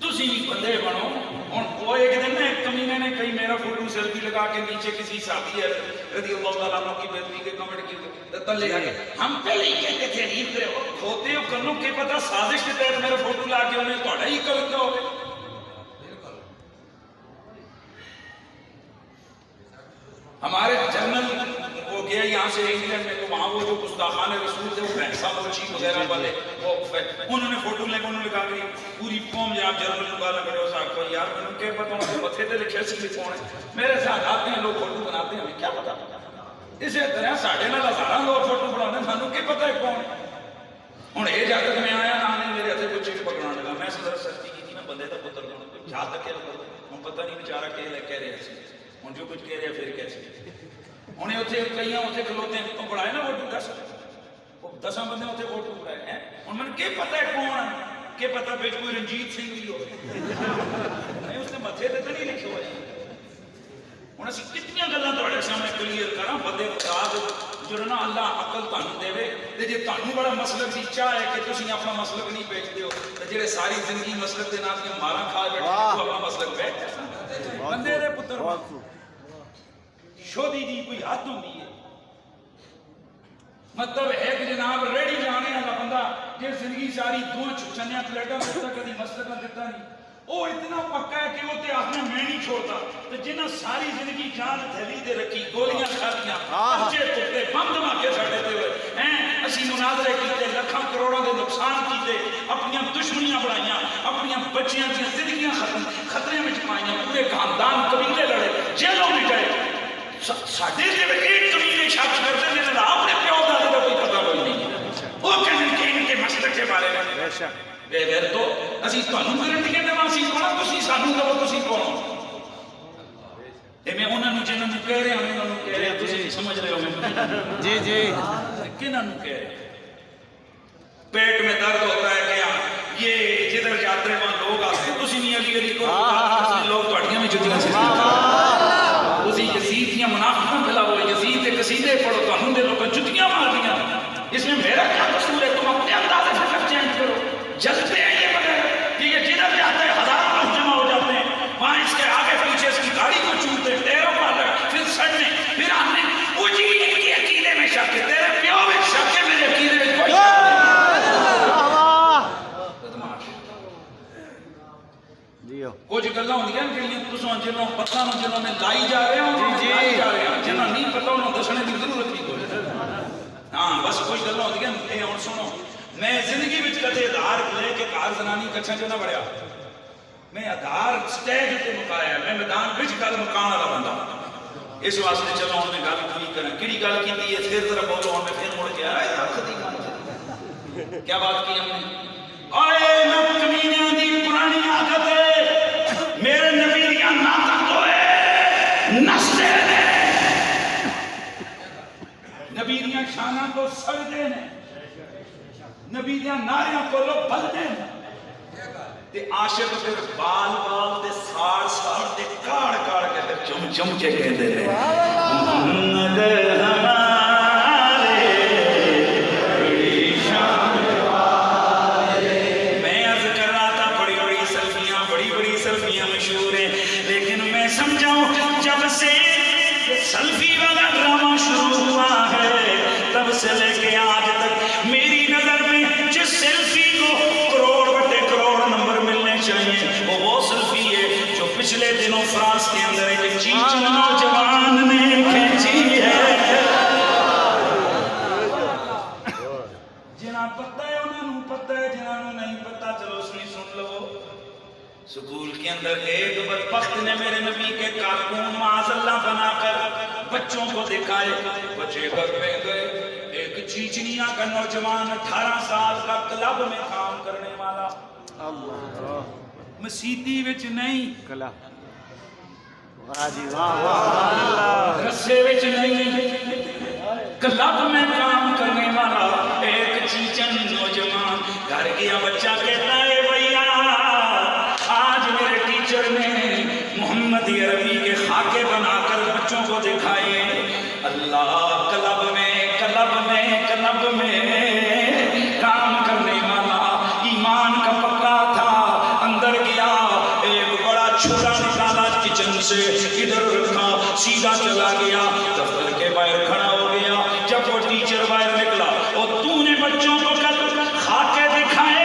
تسی بندے بنو اور وہ ایک دن میں ایک کمینے نے کئی میرا فوٹو سیلفی لگا کے نیچے کسی صحابی ہے رضی اللہ تعالیٰ عنہ کی بیدمی کے کمنٹ کی تلے آگے ہم پہلے ہی کہتے تھے ریف کرے کھوتے ہو کنوں کے پتہ سازش کے تحت میرا فوٹو لا کے انہیں توڑا ہی کرتا ہوگے ہمارے جنرل وہ گیا یہاں سے انگلینڈ میں تو وہاں وہ جو گستاخان رسول تھے وہ بحثہ موچی وغیرہ والے انہوں نے فوٹو لے کے انہوں نے کہا کہ پوری قوم جب جنرل لگا لگڑے ہو سکتا ہے یار میں نے کہہ پتا ہوں کہ متھے تے لکھے سی کون ہے میرے ساتھ آتے ہیں لوگ فوٹو بناتے ہیں ہمیں کیا پتا اسی طرح ساڑھے نال ہزاراں لوگ فوٹو بناتے ہیں سانوں کی پتہ ہے کون ہے ہن اے جا کے میں آیا نا نے میرے ہتھے کوئی چیز پکڑانے لگا میں صدر سرتی کی تھی نا بندے دا پتر بن جا تک ہن پتہ نہیں بیچارہ کہ کہہ رہے سی ہن جو کچھ کہہ رہے پھر کیسے انہیں اتنے کئی اتنے کھلوتے ہیں پڑھائے نا ووٹو 10 بندے اتنے ووٹو پڑھائے ہیں ان میں کیا پتہ ہے کون ہے کہ پتہ بیچ کوئی رنجیت سنگھ بھی ہو نہیں اس نے متھے تے نہیں لکھے ہوئے ہن اسی کتنی گلاں تہاڈے سامنے کلیئر کراں بندے استاد جو نا اللہ عقل تانوں دے تے جے تانوں بڑا مسلک دی چاہ ہے کہ تسی اپنا مسلک نہیں بیچتے ہو تے جڑے ساری زندگی مسلک دے نام تے ماراں کھا بیٹھے تو اپنا مسلک بیچ بندے دے پتر شودی دی کوئی حد ہوندی ہے مطلب ایک جناب ریڑی جانے والا بندہ جس زندگی ساری دو چنیا پلیٹاں دیتا کدی مسلکاں دیتا نہیں وہ اتنا پکا ہے کہ وہ تے آخر میں نہیں چھوڑتا تو جنہاں ساری زندگی جان تھیلی دے رکھی گولیاں کھادیاں بچے ٹکتے بم دھماکے ساڈے تے ہوئے ہیں اسی مناظرے کیتے لکھاں کروڑاں دے نقصان کیتے اپنی دشمنیاں بڑھائیاں اپنی بچیاں دی زندگیاں خطرے میں پائیاں پورے خاندان قبیلے لڑے جیلوں میں گئے ساڈے تے ایک کمینے شک کرتے ہیں اپنے پیو دادے کا کوئی پتہ کوئی نہیں وہ کہنے کہ ان کے مسلک کے بارے میں بے غیر تو اسی تانوں گارنٹیاں دیواں اسی کون تسی سانوں دو تسی کون تے میں انہاں نوں جنہاں نوں کہہ رہا انہاں نوں کہہ رہا تسی سمجھ رہے ہو میں جی جی کنہاں نوں کہہ رہے پیٹ میں درد ہوتا ہے کیا یہ جدھر جاتے ہیں وہاں لوگ آتے ہیں تسی نہیں علی علی کو لوگ تہاڈیاں وچ جتیاں سے تسی یزید دیاں منافقاں پھیلاؤ یزید دے قصیدے پڑھو تانوں دے لوکاں جتیاں ماردیاں اس میں میرا کیا قصور ہے تم اپنے انداز فکر چینج کرو جلتے ہیں یہ بغیر کہ یہ جدھر جاتے ہیں ہزاروں لوگ جمع ہو جاتے ہیں وہاں اس کے آگے پیچھے اس کی گاڑی کو چومتے ٹیروں پر لگا پھر سڑنے پھر آنے وہ جی ان کی عقیدے میں شک ہے تیرے پیو میں شک ہے میرے عقیدے میں کوئی شک نہیں کچھ گلاں ہوندیاں کہ تساں جنوں پتہ نوں جنوں میں لائی جا رہے ہو لائی جا رہے ہیں جنہاں نہیں پتہ انہوں دسنے کی ضرورت نہیں کوئی ہاں بس کچھ گلاں ہوندیاں اے ہن سنو میں زندگی وچ کدے ادھار لے کے کار زنانی کچھا جو نہ بڑھیا میں ادھار سٹیج تے مکایا میں میدان وچ گل مکان والا بندہ اس واسطے چلو ہن میں گل پوری کریں کیڑی گل کیتی ہے پھر ذرا بولو ہن میں پھر مڑ کے آیا رکھ دی گل کیا بات کی ہم نے اوئے نہ کمینیاں دی پرانی عادت ہے میرے نبی دی نعت تو ہے نستے نے نبی دی شاناں تو سڑدے نے نبی دیاں ناریاں کو لوگ بلدے ہیں تے عاشق پھر بال بال تے ساڑ ساڑ تے کاڑ کاڑ کے تے چم چم کے کہتے ہیں محمد ہمارے بڑی شان والے میں عرض کر رہا تھا بڑی بڑی سیلفیاں مشہور ہیں لیکن میں سمجھاؤں جب سے سیلفی والا ڈرامہ شروع ہوا ہے تب سے لے کے آج تک میری نظر میں جس سیلفی کو کروڑ بٹے کروڑ نمبر ملنے چاہیے وہ سیلفی ہے جو پچھلے دنوں فرانس کے اندر ایک چیچن نوجوان نے کھینچی ہے جنہاں پتہ ہے انہوں پتہ ہے جنہوں نہیں پتہ چلو سنی سن لو سکول کے اندر ایک بدبخت نے میرے نبی کے کارٹون معاذ اللہ بنا کر بچوں کو دکھائے بچے گھر میں گئے ایک چیچنیا کا نوجوان 18 سال کا کلب میں کام کرنے والا مسیتی وچ نہیں رسے وچ نہیں کلب میں کام کرنے والا ایک چیچن نوجوان گھر گیا بچہ کہتا ہے بھیا آج میرے ٹیچر نے محمد عربی کے خاکے بنا کر بچوں کو دکھائے اللہ کلب میں کام کرنے والا ایمان کا پکا تھا اندر گیا ایک بڑا چھوٹا نکالا کچن سے ادھر رکھا سیدھا چلا گیا دفتر کے باہر کھڑا ہو گیا جب وہ ٹیچر باہر نکلا اور تو نے بچوں کو کل خاکے دکھائے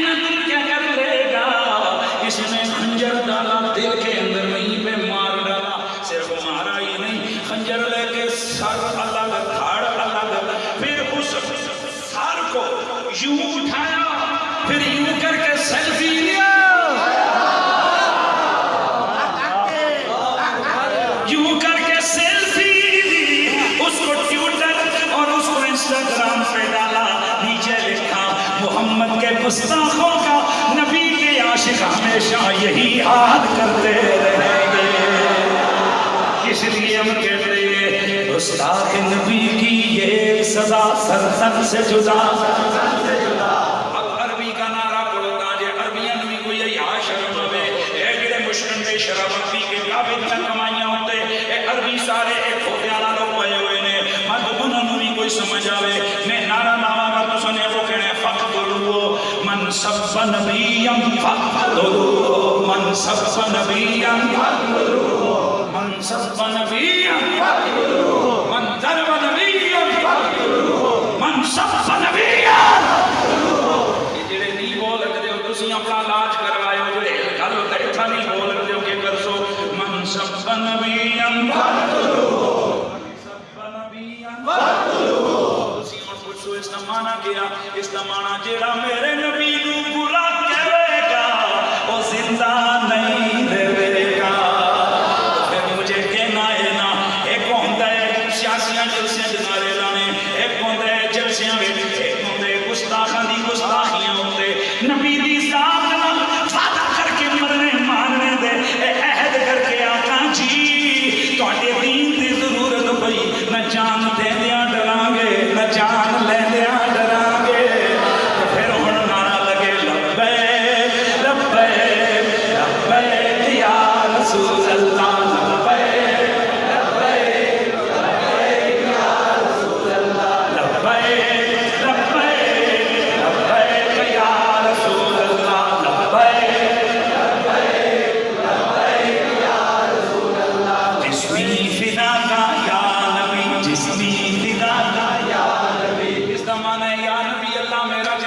نہ دل کیا کر لے گا اس نے خنجر ڈالا دل کے اندر وہیں پہ مار ڈالا صرف مارا ہی نہیں خنجر لے کے سر الگ دھاڑ الگ پھر اس سر کو یوں اٹھایا پھر یوں کر کے سیلفی لیا یوں کر کے سیلفی لی اس کو ٹویٹر اور اس کو انسٹاگرام پہ ڈالا نیچے لکھا محمد کے گستاخوں کا نبی کے عاشق ہمیشہ یہی حال کرتے رہیں گے اس لیے ہم کہتے ہیں گستاخ نبی کی یہ سزا سرزد سے جدا اب عربی کا نعرہ پڑھتا جے عربیان بھی کوئی یہی شرم ہوئے اے جڑے مشکن بے شرابت بھی کے قابل میں کمائیاں ہوتے اے عربی سارے ایک ہوتے آنا لوگ پہے ہوئے نے مد انہوں بھی کوئی سمجھ آوے میں نعرہ لاوا گا تو سنے وہ کہنے فقدلو من سب نبیم فقدلو من سب نبیم فقدلو من سب نبیم فقدلو من ضرب نبیم فقدلو من سب نبیم یہ جڑے نہیں بول لگتے ہو تسی اپنا علاج کروائے ہو جڑے گل تھا نہیں بول لگتے ہو کہ کر سو من سب نبیم فقدلو اس کا معنی کیا اس کا معنی جیڑا میرے نبی نو برا کہے گا وہ زندہ نہیں رہے گا پھر مجھے کہنا ہے نا ایک ہوتا ہے سیاسیاں جلسیاں جنارے لانے ایک ہوتا ہے جلسیاں میں ایک ہوتا ہے گستاخاں دی گستاخ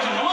8-9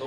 2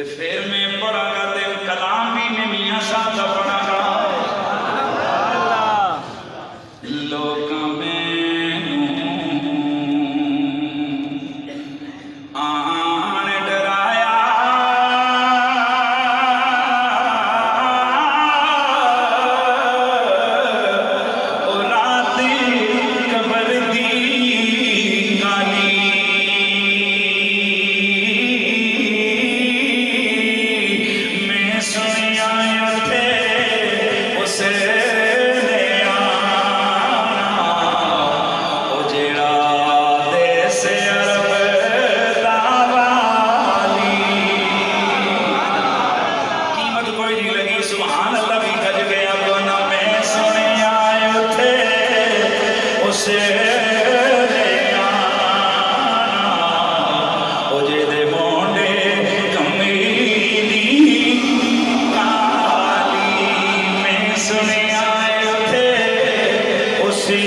تے پھر میں پڑھا گا تے کلام بھی میں میاں صاحب کا پڑھا گا لوکاں مینوں آن ڈرایا او رات قبر دی کالی میں سنیا اتھے اس نے آنا او جیڑا دیس عرب دا والی قیمت کوئی نہیں لگی سبحان اللہ بھی گج گیا گونا میں سنیا اتھے اس نے آنا او جے دے مونڈے کمیلی کالی میں سنیا اتھے اسی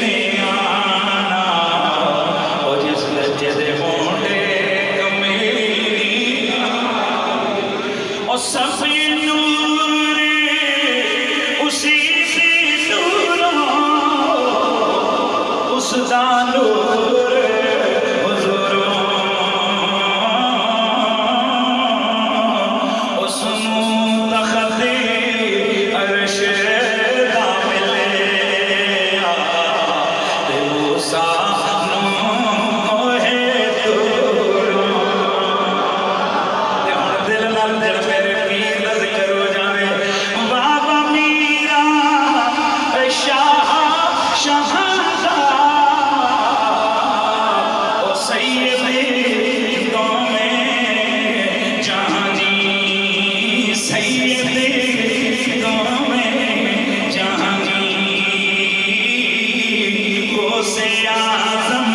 نے آنا او جس لجے دے مونڈے کمیلی او سب نور اسی سے نورا اس دا نور حضوروں اس تخت عرش دا ملے تے موسیٰ نو ہے دوروں تے ہن دل نال دل میرے پیر دا ذکر ہو جاوے بابا میرا شاہ شہزادہ او سید قوم جہاں جی سید قوم جہاں جی غوث اعظم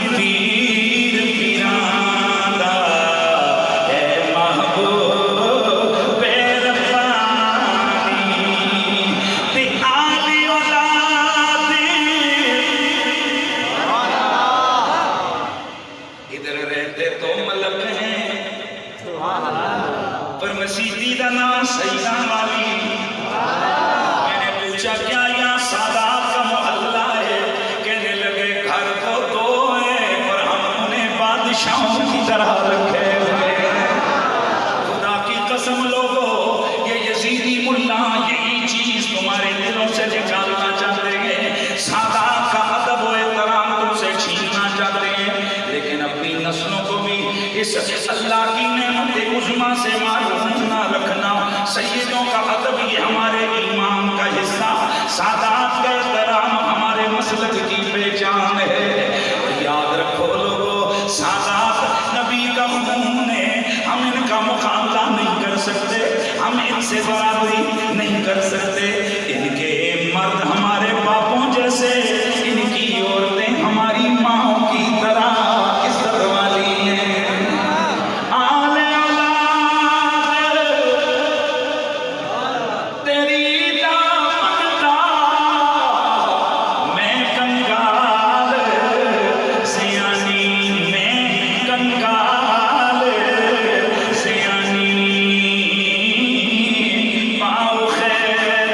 پیر پیران دا اے محبوب ربانی تے آل اولاد ادھر رہتے تو ملک ہیں پر مسیحی دا نام سیدہ والی میں نے پوچھا کیا یہاں سادات کا محلہ ہے کہنے لگے گھر تو دو ہے پر ہم انہیں بادشاہوں کی طرح رکھے ہوئے ہیں خدا کی قسم لوگو یہ یزیدی ملا یہی چیز تمہارے دلوں سے نکالنا چاہتے ہیں سادات کا ادب و احترام تم سے چھیننا چاہتے ہیں لیکن اپنی نسلوں کو بھی اس اللہ کی نعمت عظمیٰ سے معلوم نہ رکھنا سیدوں کا ادب یہ ہمارے ایمان کا حصہ سادات کا احترام ہمارے مسلک کی پہچان ہے یاد رکھو لوگو سادات نبی کا خون ہے ہم ان کا مقابلہ نہیں کر سکتے ہم ان سے برابری نہیں کر سکتے ان کے مرد ہمارے باپوں جیسے ان کی عورتیں ہماری ماں کی طرح عزت والی ہیں آل اولاد تیری دامن دا میں کنگال سیانی میں کنگال سیانی پاؤ خیر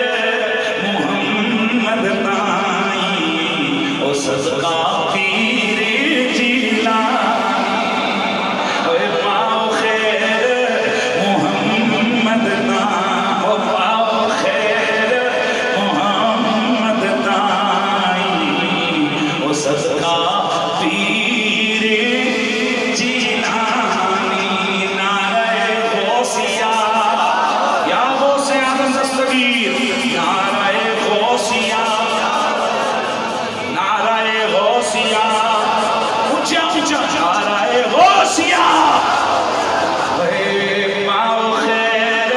محمد تائیں او صدقہ پیر جیلانی اے پاؤ خیر محمد تائیں او پاؤ خیر محمد تائیں او صدقہ پیر جیلانی نعرہ غوثیہ یا غوث اعظم دستگیر نعرہ غوثیہ نعرہ غوثیہ اونچا اونچا نعرہ غوثیہ اے پاؤ خیر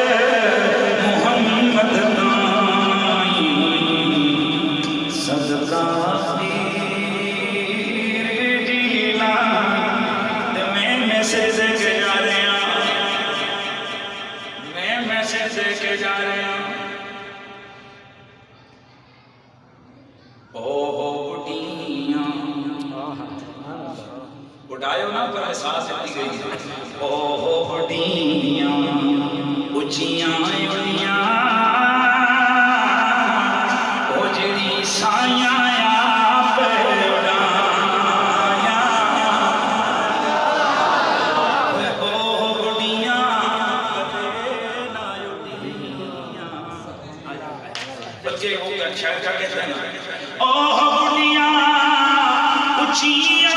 محمد تائیں صدقہ پیر جیلانی تے میں میسیج دے کے جا رہے ہیں میں میسیج دے کے جا رہے ہیں او ہو بڑیاں اٹھائے نا پر احساس اٹھی گئی او بڑیاں اچیاں اڑیاں او جڑی سایاں آپ اڑایا او بڑیاں نہ اڑیاں بچے ہو کر شاید کیا کہتے ہیں او بڑیاں اچیاں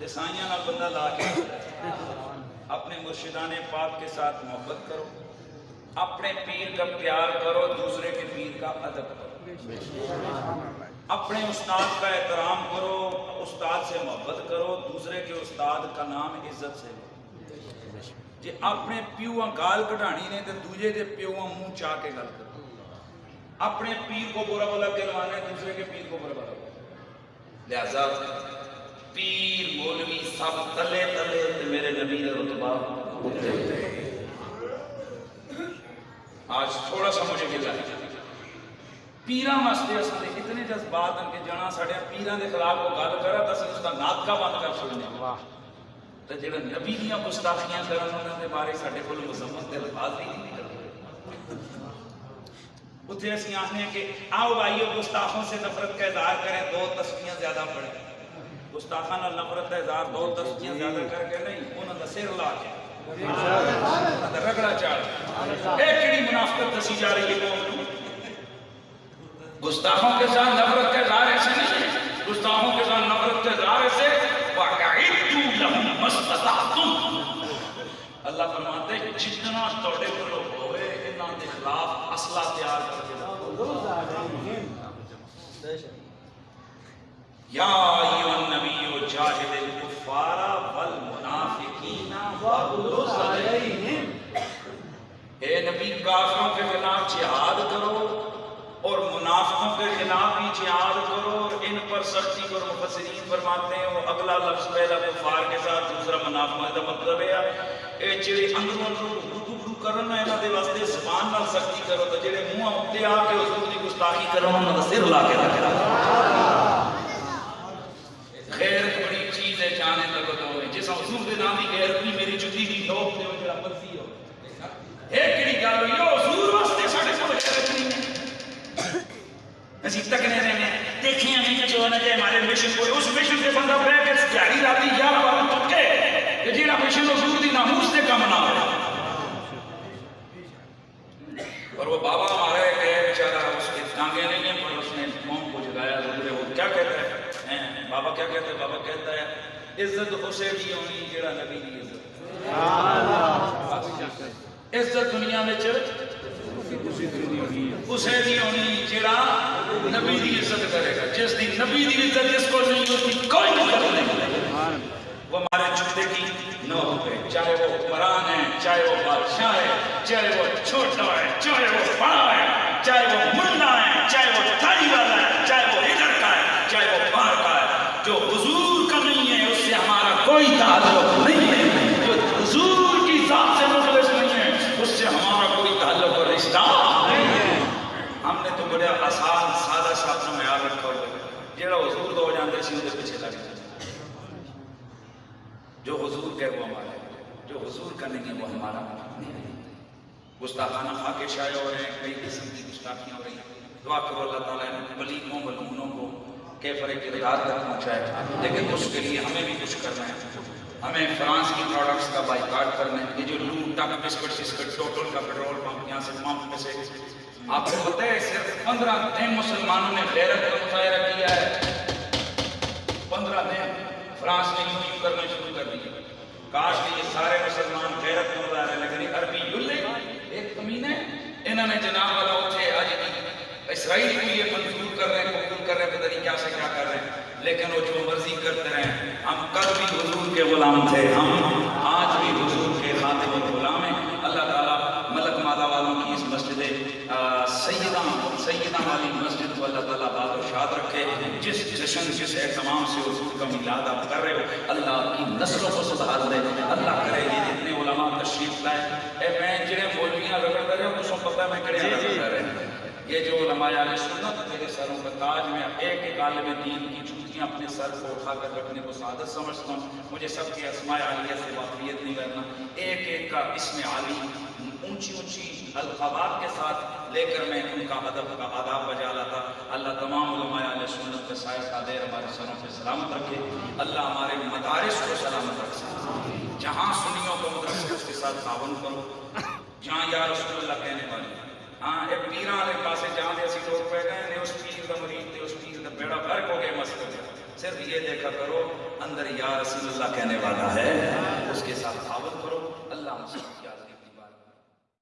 سائیاں نال بندہ لا کے اپنے مرشدان پاک کے ساتھ محبت کرو، اپنے پیر کا پیار کرو، دوسرے کے پیر کا ادب کرو، اپنے استاد کا احترام کرو، استاد سے محبت کرو، دوسرے کے استاد کا نام عزت سے لو۔ جی اپنے پیوہ گال کٹھانی نے تو دوجے دے پیوہ منہ چاہ کے گل کرو، اپنے پیر کو برا بلا کہلوانے دوسرے کے پیر کو برا بلا کرو۔ لہذا پیر مولوی سب تلے تلے میرے نبی نے رتبہ آج تھوڑا سا مجھے گلا پیران واسطے اسے اتنے جذبات ان کے جانا ساڑھے پیران دے خلاف کو گال کرا تا اس کا ناطقہ بند کر چھوڑنے تو جب نبی دیاں گستاخیاں کرن انہوں نے بارے ساڑھے کل مذمت دے الفاظ بھی نہیں کرتے اتنے اسی آنے کہ آؤ بھائیو گستاخوں سے نفرت کا اظہار کریں، دو تسبیحاں زیادہ پڑھیں۔ گستاخانہ نفرت کا اظہار دو تسبیحاں زیادہ کر کے نہیں، انہوں نے سر لا کے انہوں نے رگڑا چاڑ ایک کڑی منافقت دسی جا رہی ہے۔ گستاخوں کے ساتھ نفرت کا اظہار ایسے نہیں، گستاخوں کے ساتھ نفرت کا اظہار ایسے وَقَعِدُّ لَهُمْ مَسْتَطَعْتُمْ اللہ فرماتے ہیں جتنا توڑے کو لوگ ہوئے انہوں نے خلاف اصلہ تیار کر کے یا ایوہ النبی جاہد الکفار والمنافقین واغلظ علیہم اے نبی کافروں کے خلاف جہاد کرو اور منافقوں کے خلاف بھی جہاد کرو اور ان پر سختی کرو۔ مفسرین فرماتے ہیں وہ اگلا لفظ پہلا کفار کے ساتھ دوسرا منافقوں کا مطلب ہے اے جڑے اندروں گفتگو کرن انہاں دے واسطے زبان نال سختی کرو تے جڑے منہ اُتے آ کے حضور دی گستاخی کرن انہاں دا سر لا کے رکھ غیرت بڑی چیز ہے جانے لگت ہوئے جیسا حضور دے نام دی غیرت بھی میری جدی دی لوگ دے جڑا مرضی ہو ایک کڑی گل ہوئی حضور واسطے ساڈے کول غیرت نہیں ہے اسی تکنے رہنے دیکھیں ہمیں جو نہ جائے ہمارے مشن کو اس مشن کے بندہ بیٹھ کے جاری راتی یا بارہ چکے کہ جیڑا مشن حضور دی ناموس سے کم نہ ہو اور وہ بابا ہمارا ہے بیچارہ اس کے ٹانگیں نہیں ہیں پر اس نے قوم کو جگایا حضور وہ کیا کہتا ہے بابا کیا کہتا ہے بابا کہتا ہے عزت اسے دی ہونی جیڑا نبی دی عزت دنیا میں اسے دی ہونی جیڑا نبی دی عزت کرے گا جس دی نبی دی عزت جس کو نہیں ہوتی کوئی نہیں وہ ہمارے جھکتے کی نوح ہے چاہے وہ حکمران ہے چاہے وہ بادشاہ ہے چاہے وہ چھوٹا ہے چاہے وہ بڑا ہے چاہے وہ ملا ہے چاہے وہ دھاڑی والا ہے چاہے وہ ادھر کا ہے چاہے وہ باہر کا ہے جو حضور کا نہیں ہے اس سے ہمارا کوئی تعلق نہیں ہے جو حضور کی ذات سے مخلص نہیں ہے اس سے ہمارا کوئی تعلق اور رشتہ نہیں ہے۔ ہم نے تو بڑے آسان سادہ سا اپنا معیار رکھا ہوا جیڑا حضور کا ہو جاندے سی اندر پیچھے لگ جاتے جو حضور کا وہ ہمارا جو حضور کا نہیں ہے وہ ہمارا گستاخانہ خاکے شائع ہو رہے ہیں کئی قسم کی گستاخیاں ہو رہی ہیں دعا کرو اللہ تعالیٰ نے ملیموں ملعونوں کو کیفر کردار تک پہنچائے لیکن اس کے لیے ہمیں بھی کچھ کرنا ہے ہمیں فرانس کی پروڈکٹس کا بائیکاٹ کرنا ہے یہ جو لوٹ ٹک بسکٹ سسکٹ ٹوٹل کا پیٹرول پمپ یہاں سے پمپ میں سے آپ کو پتہ ہے صرف 15 دن مسلمانوں نے غیرت کا مظاہرہ کیا ہے 15 دن فرانس نے یوں کرنا شروع کر دیا کاش کہ یہ سارے مسلمان غیرت کا مظاہرہ لیکن عربی یلے ایک کمینے انہوں نے جناب والا اٹھے آج اسرائیل کو یہ منظور کر رہے ہیں قبول کر رہے ہیں پتہ نہیں کیا سے کیا کر رہے ہیں لیکن وہ جو مرضی کرتے رہے ہم کل بھی حضور کے غلام تھے ہم آج بھی حضور کے خاتم غلام ہیں۔ اللہ تعالیٰ ملک مالا والوں کی اس مسجد سیدہ سیدنا والی مسجد کو اللہ تعالیٰ باد و شاد رکھے. جس جشن جس اہتمام سے حضور کا میلاد آپ کر رہے ہو اللہ آپ کی نسلوں کو سدھار دے. اللہ کرے یہ جتنے علماء تشریف لائے میں جنہیں مولویاں رگڑ رہے ہوں تو پتہ میں کڑے رگڑ رہے ہیں. یہ جو علماء اہل سنت میرے سروں کا تاج، میں ایک ایک عالم دین کی جوتیاں اپنے سر کو اٹھا کر رکھنے کو سعادت سمجھتا ہوں. مجھے سب کے اسماء عالیہ سے واقفیت نہیں کرنا، ایک ایک کا اسم عالی اونچی اونچی القابات کے ساتھ لے کر میں ان کا ادب کا آداب بجا لاتا. اللہ تمام علماء اہل سنت کے سایہ قادر ہمارے سروں پہ سلامت رکھے. اللہ ہمارے مدارس کو سلامت رکھے. جہاں سنیوں کو مدرسے اس کے ساتھ تعاون کرو، جہاں یا رسول اللہ کہنے والے ہاں اے پیراں والے پاسے جہاں دے اسی لوگ پہ گئے نے اس پیر دا مرید تے اس پیر دا بیڑا غرق ہو گئے مست ہو گئے. صرف یہ دیکھا کرو اندر یا رسول اللہ کہنے والا ہے، اس کے ساتھ